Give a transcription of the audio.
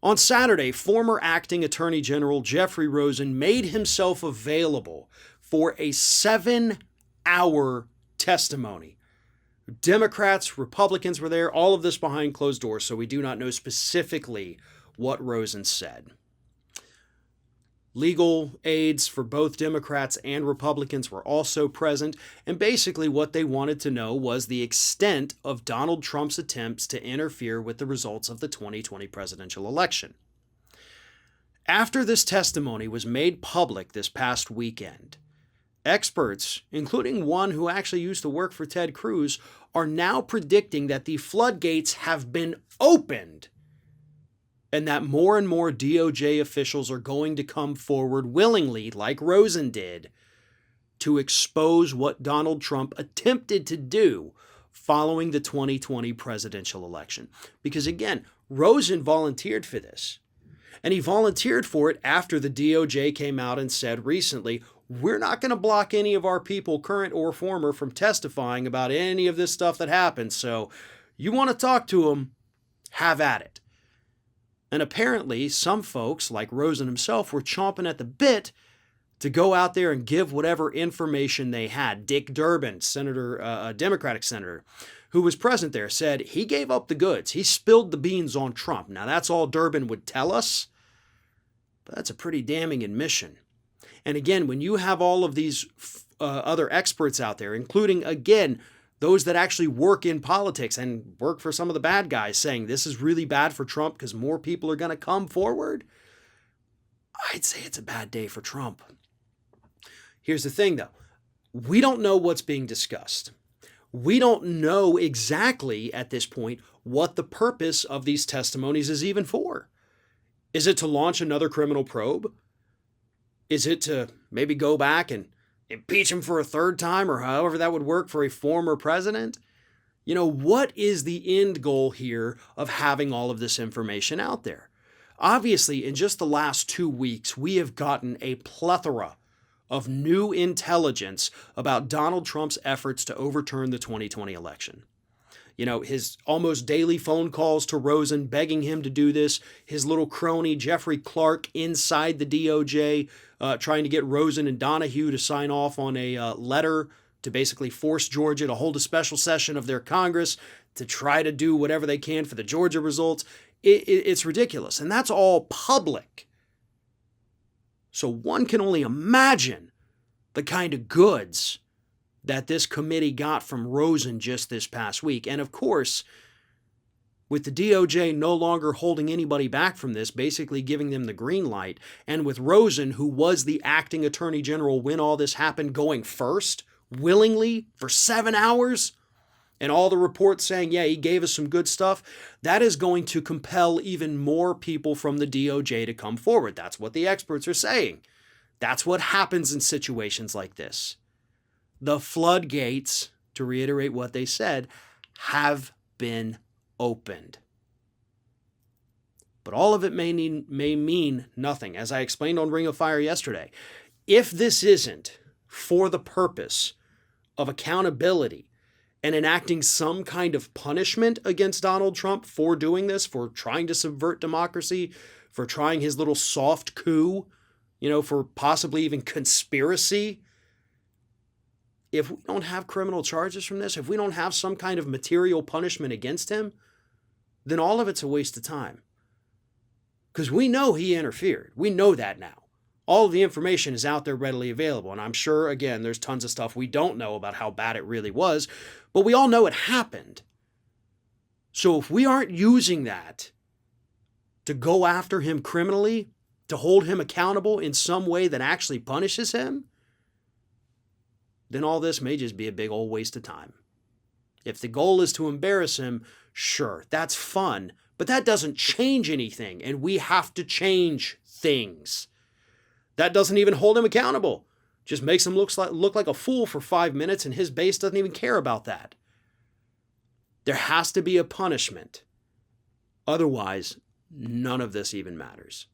On Saturday, former acting Attorney General Jeffrey Rosen made himself available for a 7-hour testimony. Democrats, Republicans were there, all of this behind closed doors, so we do not know specifically what Rosen said. Legal aides for both Democrats and Republicans were also present, and basically what they wanted to know was the extent of Donald Trump's attempts to interfere with the results of the 2020 presidential election. After this testimony was made public this past weekend, experts, including one who actually used to work for Ted Cruz, are now predicting that the floodgates have been opened and that more and more DOJ officials are going to come forward willingly, like Rosen did, to expose what Donald Trump attempted to do following the 2020 presidential election. Because again, Rosen volunteered for this. And he volunteered for it after the DOJ came out and said recently, we're not going to block any of our people, current or former, from testifying about any of this stuff that happened. So you want to talk to them, have at it. And apparently some folks, like Rosen himself, were chomping at the bit to go out there and give whatever information they had. Dick Durbin, a Democratic senator, who was present there, said he gave up the goods. He spilled the beans on Trump. Now, that's all Durbin would tell us, but that's a pretty damning admission. And again, when you have all of these other experts out there, including, again, those that actually work in politics and work for some of the bad guys, saying this is really bad for Trump because more people are going to come forward, I'd say it's a bad day for Trump. Here's the thing, though. We don't know what's being discussed. We don't know exactly at this point what the purpose of these testimonies is even for. Is it to launch another criminal probe? Is it to maybe go back and impeach him for a third time, or however that would work for a former president? You know, what is the end goal here of having all of this information out there? Obviously, in just the last 2 weeks, we have gotten a plethora of new intelligence about Donald Trump's efforts to overturn the 2020 election. You know, his almost daily phone calls to Rosen begging him to do this, his little crony Jeffrey Clark inside the DOJ trying to get Rosen and Donahue to sign off on a letter to basically force Georgia to hold a special session of their Congress to try to do whatever they can for the Georgia results. It's ridiculous. And that's all public. So one can only imagine the kind of goods that this committee got from Rosen just this past week. And of course, with the DOJ no longer holding anybody back from this, basically giving them the green light, and with Rosen, who was the acting attorney general when all this happened, going first, willingly, for 7 hours, and all the reports saying, yeah, he gave us some good stuff, that is going to compel even more people from the DOJ to come forward. That's what the experts are saying. That's what happens in situations like this. The floodgates, to reiterate what they said, have been opened. But all of it may mean nothing. As I explained on Ring of Fire yesterday, if this isn't for the purpose of accountability and enacting some kind of punishment against Donald Trump for doing this, for trying to subvert democracy, for trying his little soft coup, for possibly even conspiracy, if we don't have criminal charges from this, if we don't have some kind of material punishment against him, then all of it's a waste of time. Because we know he interfered. We know that now. All of the information is out there readily available. And I'm sure, again, there's tons of stuff we don't know about how bad it really was, but we all know it happened. So if we aren't using that to go after him criminally, to hold him accountable in some way that actually punishes him, then all this may just be a big old waste of time. If the goal is to embarrass him, sure, that's fun, but that doesn't change anything, and we have to change things. That doesn't even hold him accountable. Just makes him look like a fool for 5 minutes, and his base doesn't even care about that. There has to be a punishment. Otherwise, none of this even matters.